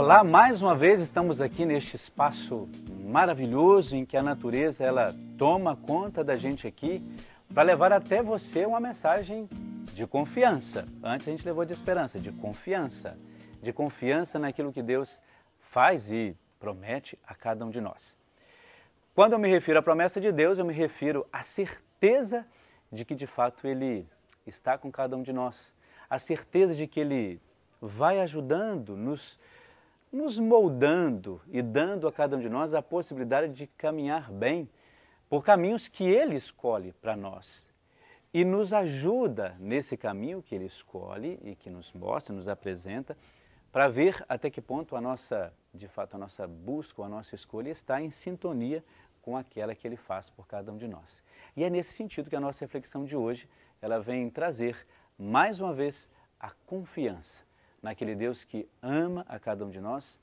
Olá, mais uma vez estamos aqui neste espaço maravilhoso em que a natureza ela toma conta da gente aqui para levar até você uma mensagem de confiança. Antes a gente levou de esperança, de confiança naquilo que Deus faz e promete a cada um de nós. Quando eu me refiro à promessa de Deus, eu me refiro à certeza de que de fato Ele está com cada um de nós. A certeza de que Ele vai ajudando, nos moldando e dando a cada um de nós a possibilidade de caminhar bem por caminhos que Ele escolhe para nós. E nos ajuda nesse caminho que Ele escolhe e que nos mostra, nos apresenta, para ver até que ponto a nossa busca, a nossa escolha está em sintonia com aquela que Ele faz por cada um de nós. E é nesse sentido que a nossa reflexão de hoje, ela vem trazer, mais uma vez, a confiança naquele Deus que ama a cada um de nós,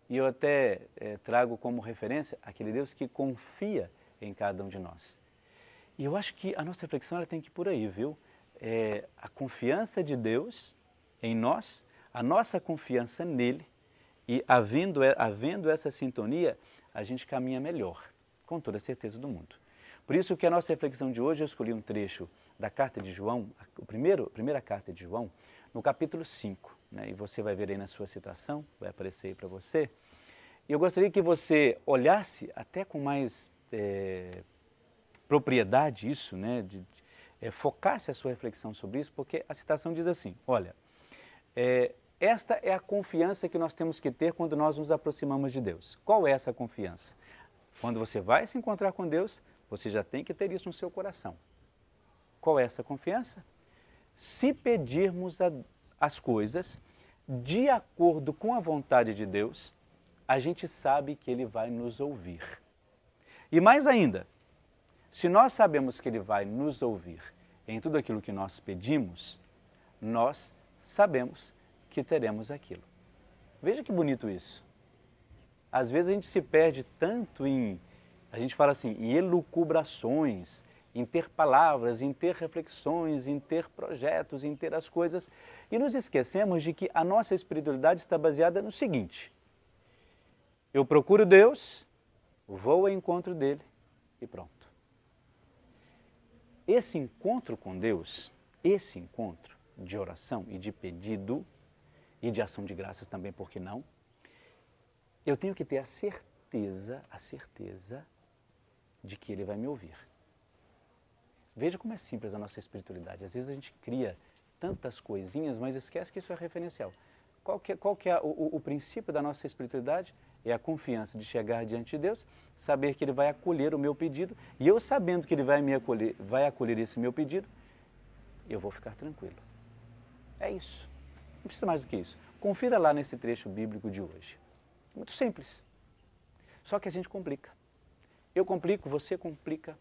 e eu até trago como referência aquele Deus que confia em cada um de nós. E eu acho que a nossa reflexão ela tem que ir por aí, viu? A confiança de Deus em nós, a nossa confiança nele, e havendo essa sintonia, a gente caminha melhor, com toda a certeza do mundo. Por isso que a nossa reflexão de hoje, eu escolhi um trecho da carta de João, a primeira carta de João, no capítulo 5, né? E você vai ver aí na sua citação, vai aparecer aí para você. E eu gostaria que você olhasse até com mais propriedade isso, né? Focasse a sua reflexão sobre isso, porque a citação diz assim, olha, esta é a confiança que nós temos que ter quando nós nos aproximamos de Deus. Qual é essa confiança? Quando você vai se encontrar com Deus, você já tem que ter isso no seu coração. Qual é essa confiança? Se pedirmos as coisas de acordo com a vontade de Deus, a gente sabe que Ele vai nos ouvir. E mais ainda, se nós sabemos que Ele vai nos ouvir em tudo aquilo que nós pedimos, nós sabemos que teremos aquilo. Veja que bonito isso. Às vezes a gente se perde tanto a gente fala assim, em elucubrações, em ter palavras, em ter reflexões, em ter projetos, em ter as coisas, e nos esquecemos de que a nossa espiritualidade está baseada no seguinte: eu procuro Deus, vou ao encontro dele e pronto. Esse encontro com Deus, esse encontro de oração e de pedido, e de ação de graças também, por que não? Eu tenho que ter a certeza de que Ele vai me ouvir. Veja como é simples a nossa espiritualidade. Às vezes a gente cria tantas coisinhas, mas esquece que isso é referencial. Qual que é o princípio da nossa espiritualidade? É a confiança de chegar diante de Deus, saber que Ele vai acolher o meu pedido, e eu sabendo que Ele vai acolher esse meu pedido, eu vou ficar tranquilo. É isso. Não precisa mais do que isso. Confira lá nesse trecho bíblico de hoje. Muito simples. Só que a gente complica. Eu complico, você complica.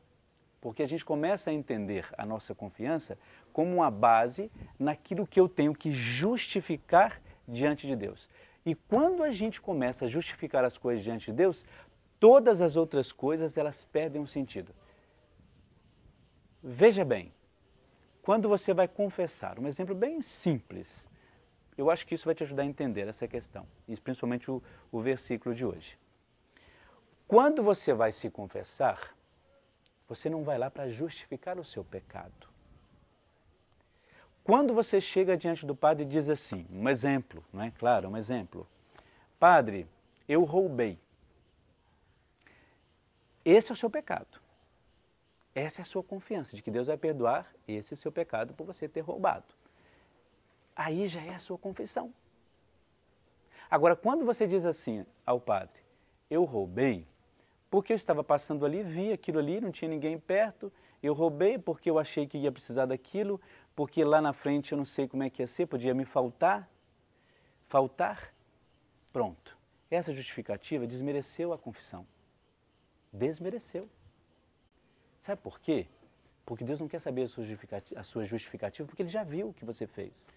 Porque a gente começa a entender a nossa confiança como uma base naquilo que eu tenho que justificar diante de Deus. E quando a gente começa a justificar as coisas diante de Deus, todas as outras coisas elas perdem o sentido. Veja bem, quando você vai confessar, um exemplo bem simples, eu acho que isso vai te ajudar a entender essa questão, e principalmente o versículo de hoje. Quando você vai se confessar, você não vai lá para justificar o seu pecado. Quando você chega diante do padre e diz assim, um exemplo, não é? Claro, um exemplo. Padre, eu roubei. Esse é o seu pecado. Essa é a sua confiança de que Deus vai perdoar esse seu pecado por você ter roubado. Aí já é a sua confissão. Agora, quando você diz assim ao padre, eu roubei, porque eu estava passando ali, vi aquilo ali, não tinha ninguém perto, eu roubei porque eu achei que ia precisar daquilo, porque lá na frente eu não sei como é que ia ser, podia me faltar. Pronto. Essa justificativa desmereceu a confissão. Desmereceu. Sabe por quê? Porque Deus não quer saber a sua justificativa, porque Ele já viu o que você fez.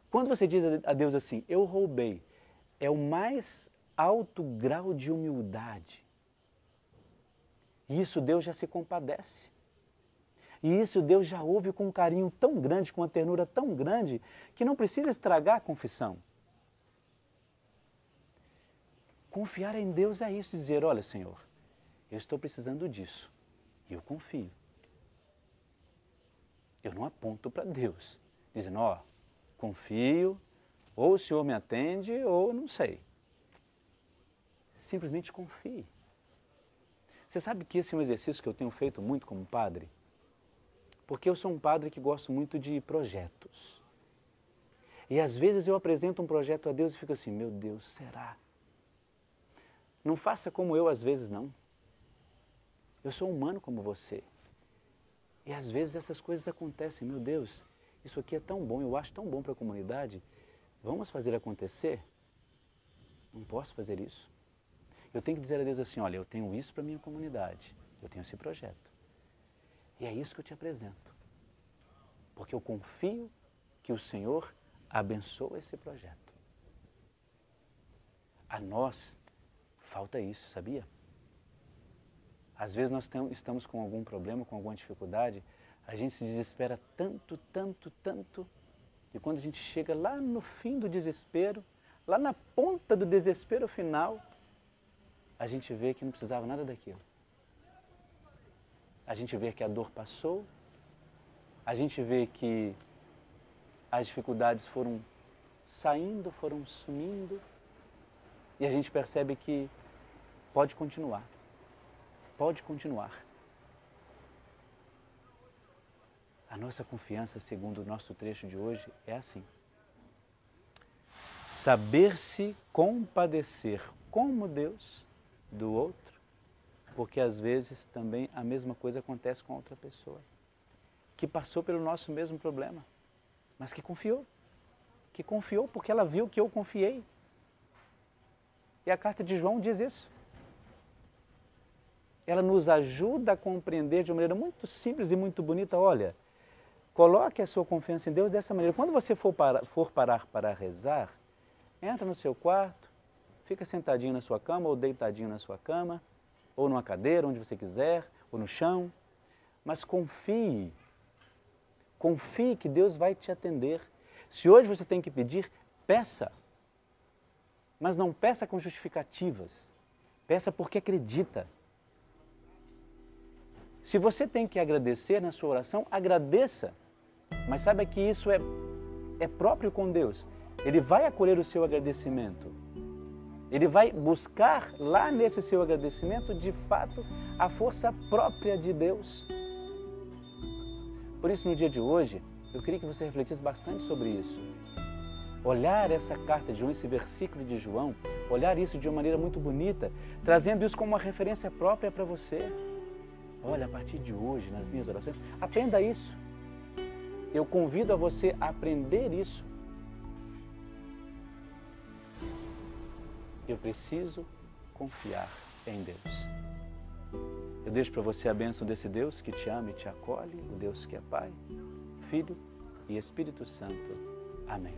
Quando você diz a Deus assim, eu roubei, é o mais alto grau de humildade. E isso Deus já se compadece. E isso Deus já ouve com um carinho tão grande, com uma ternura tão grande, que não precisa estragar a confissão. Confiar em Deus é isso, dizer, olha, Senhor, eu estou precisando disso e eu confio. Eu não aponto para Deus, dizendo, ó, confio, ou o Senhor me atende, ou não sei. Simplesmente confie. Você sabe que esse é um exercício que eu tenho feito muito como padre? Porque eu sou um padre que gosto muito de projetos. E às vezes eu apresento um projeto a Deus e fico assim, meu Deus, será? Não faça como eu às vezes não. Eu sou humano como você. E às vezes essas coisas acontecem, meu Deus, isso aqui é tão bom, eu acho tão bom para a comunidade, vamos fazer acontecer? Não posso fazer isso. Eu tenho que dizer a Deus assim, olha, eu tenho isso para a minha comunidade, eu tenho esse projeto. E é isso que eu te apresento. Porque eu confio que o Senhor abençoa esse projeto. A nós falta isso, sabia? Às vezes nós estamos com algum problema, com alguma dificuldade, a gente se desespera tanto, tanto, tanto, e quando a gente chega lá no fim do desespero, lá na ponta do desespero final, a gente vê que não precisava nada daquilo. A gente vê que a dor passou, a gente vê que as dificuldades foram saindo, foram sumindo, e a gente percebe que pode continuar. Pode continuar. A nossa confiança, segundo o nosso trecho de hoje, é assim. Saber-se compadecer como Deus do outro, porque às vezes também a mesma coisa acontece com outra pessoa, que passou pelo nosso mesmo problema, mas que confiou porque ela viu que eu confiei. E a carta de João diz isso. Ela nos ajuda a compreender de uma maneira muito simples e muito bonita, olha, coloque a sua confiança em Deus dessa maneira. Quando você for parar para rezar, entra no seu quarto, fica sentadinho na sua cama ou deitadinho na sua cama, ou numa cadeira, onde você quiser, ou no chão, mas confie que Deus vai te atender. Se hoje você tem que pedir, peça, mas não peça com justificativas, peça porque acredita. Se você tem que agradecer na sua oração, agradeça, mas saiba que isso é próprio com Deus. Ele vai acolher o seu agradecimento. Ele vai buscar lá nesse seu agradecimento, de fato, a força própria de Deus. Por isso, no dia de hoje, eu queria que você refletisse bastante sobre isso. Olhar essa carta de João, esse versículo de João, olhar isso de uma maneira muito bonita, trazendo isso como uma referência própria para você. Olha, a partir de hoje, nas minhas orações, aprenda isso. Eu convido a você a aprender isso. Eu preciso confiar em Deus. Eu deixo para você a bênção desse Deus que te ama e te acolhe, o Deus que é Pai, Filho e Espírito Santo. Amém.